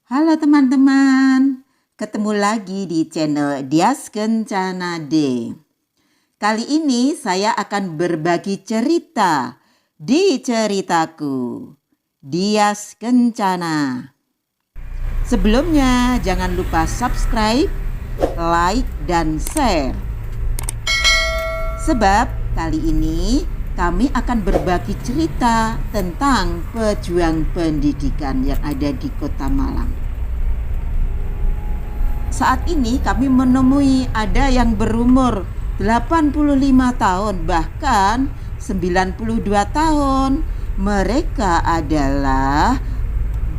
Halo teman-teman, ketemu lagi di channel Dias Kencana D. Kali ini saya akan berbagi cerita di ceritaku Dias Kencana. Sebelumnya jangan lupa subscribe, like, dan share. Sebab kali ini kami akan berbagi cerita tentang pejuang pendidikan yang ada di Kota Malang. Saat ini kami menemui ada yang berumur 85 tahun, bahkan 92 tahun. Mereka adalah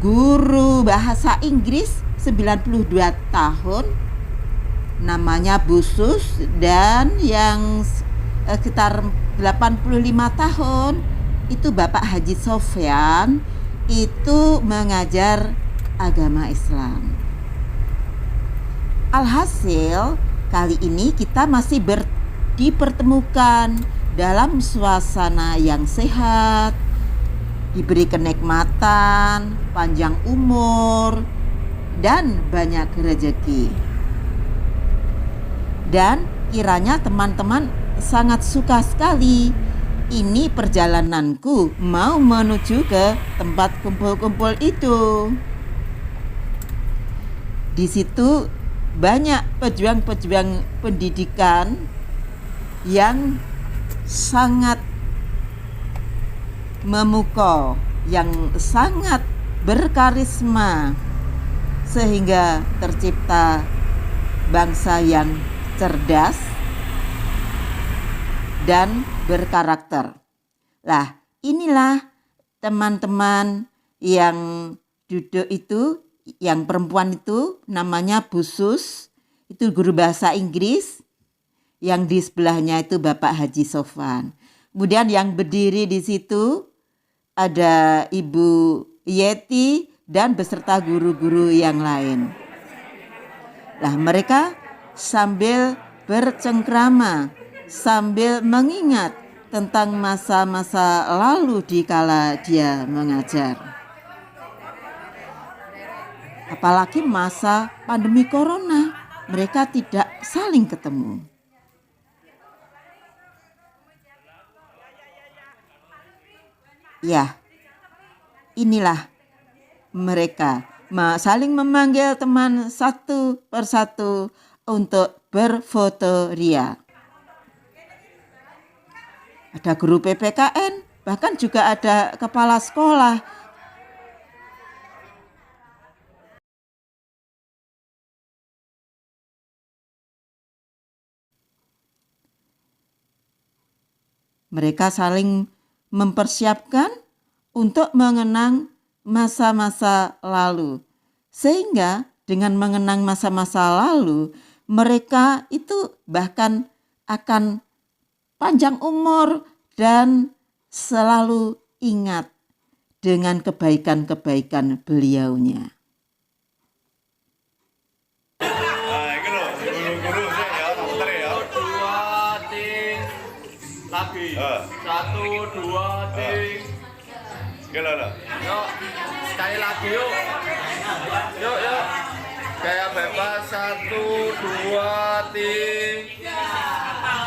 guru bahasa Inggris 92 tahun, namanya Bu Sus, dan yang sekitar 85 tahun itu Bapak Haji Sofyan, itu mengajar agama Islam. Alhasil kali ini kita masih dipertemukan dalam suasana yang sehat, diberi kenikmatan, panjang umur, dan banyak rezeki. Dan kiranya teman-teman sangat suka sekali. Ini perjalananku mau menuju ke tempat kumpul-kumpul itu. Di situ banyak pejuang-pejuang pendidikan yang sangat memukau, yang sangat berkarisma, sehingga tercipta bangsa yang cerdas dan berkarakter. Lah, inilah teman-teman yang duduk itu, yang perempuan itu namanya Bu Sus, itu guru bahasa Inggris. Yang di sebelahnya itu Bapak Haji Sofyan. Kemudian yang berdiri di situ ada Ibu Yeti dan beserta guru-guru yang lain. Lah, mereka sambil bercengkrama, sambil mengingat tentang masa-masa lalu di kala dia mengajar. Apalagi masa pandemi corona, mereka tidak saling ketemu. Ya, inilah mereka saling memanggil teman satu persatu untuk berfoto ria. Ada guru PPKN, bahkan juga ada kepala sekolah. Mereka saling mempersiapkan untuk mengenang masa-masa lalu. Sehingga dengan mengenang masa-masa lalu, mereka itu bahkan akan panjang umur dan selalu ingat dengan kebaikan-kebaikan beliaunya. Lagi 1, 2, ting. Gimana? Yuk, sekali lagi yuk. Yuk. Kayak bebas 1, 2, ting.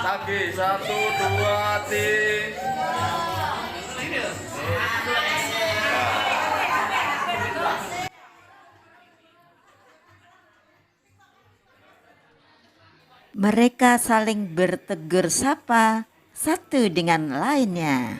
Lagi 1, 2, ting. Mereka saling bertegur sapa satu dengan lainnya.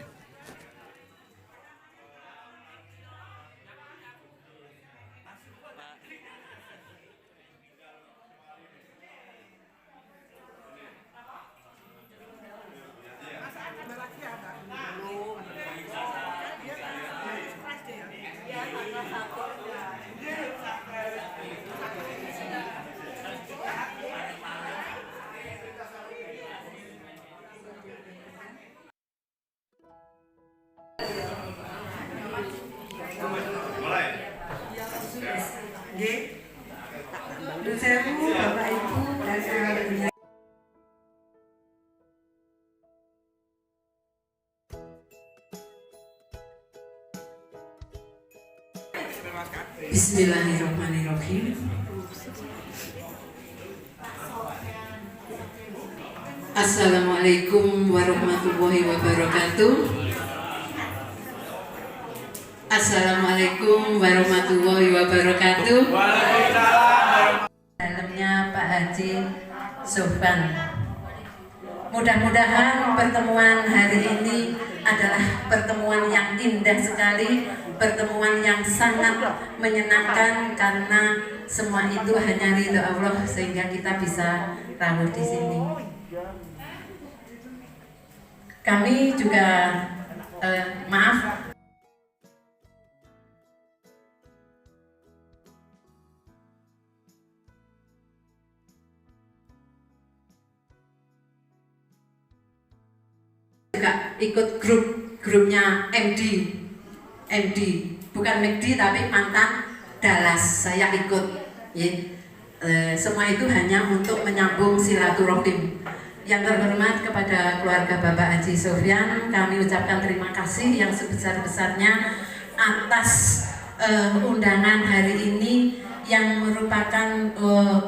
Bapak Ibu dan sahabat. Bismillahirrahmanirrahim. Assalamualaikum warahmatullahi wabarakatuh. Assalamualaikum warahmatullahi wabarakatuh. Dalamnya Pak Haji Sofyan. Mudah-mudahan pertemuan hari ini adalah pertemuan yang indah sekali, pertemuan yang sangat menyenangkan karena semua itu hanya ridho Allah sehingga kita bisa rawuh di sini. Kami juga maaf juga ikut grupnya MD bukan McD tapi mantan Dallas. Saya ikut ya. Semua itu hanya untuk menyambung silaturahim. Yang terhormat kepada keluarga Bapak Haji Sofyan, kami ucapkan terima kasih yang sebesar-besarnya atas undangan hari ini yang merupakan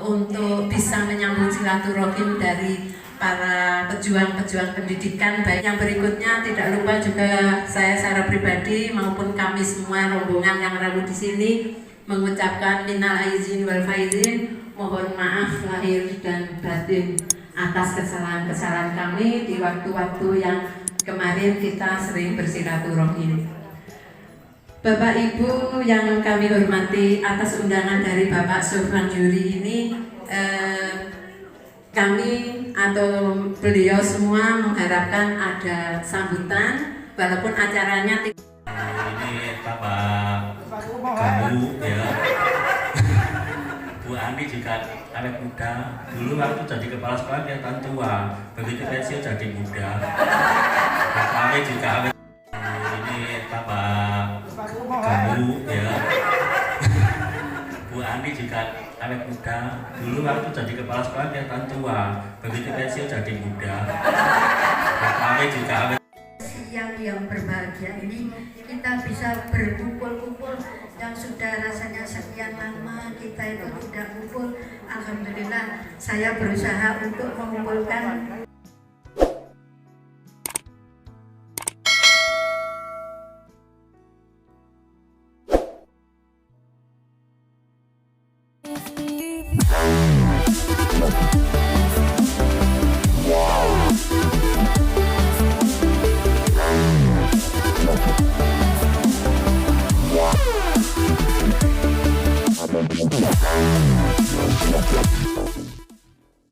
untuk bisa menyambung silaturahim dari para pejuang-pejuang pendidikan. Baik yang berikutnya tidak lupa juga saya secara pribadi maupun kami semua rombongan yang rawuh di sini mengucapkan minal aizin wal faizin, mohon maaf lahir dan batin atas kesalahan-kesalahan kami di waktu-waktu yang kemarin kita sering bersilaturahim. Bapak Ibu yang kami hormati, atas undangan dari Bapak Sofyan Juri ini kami atau beliau semua mengharapkan ada sambutan walaupun acaranya ini Bapak Gamu ya. Bu Ani juga awet muda, dulu waktu jadi kepala sekolah kelihatan tua, begitu pensiun jadi muda. Dan kami juga awet. Ini Bapak Gamu ya. Bu Ani juga awet muda, dulu waktu jadi kepala sekolah kelihatan tua, begitu pensiun jadi muda. Dan kami juga awet. Siang yang berbahagia ini kita bisa berkumpul-kumpul yang sudah rasanya sekian lama kita itu tidak kumpul. Alhamdulillah saya berusaha untuk mengumpulkan. Wow.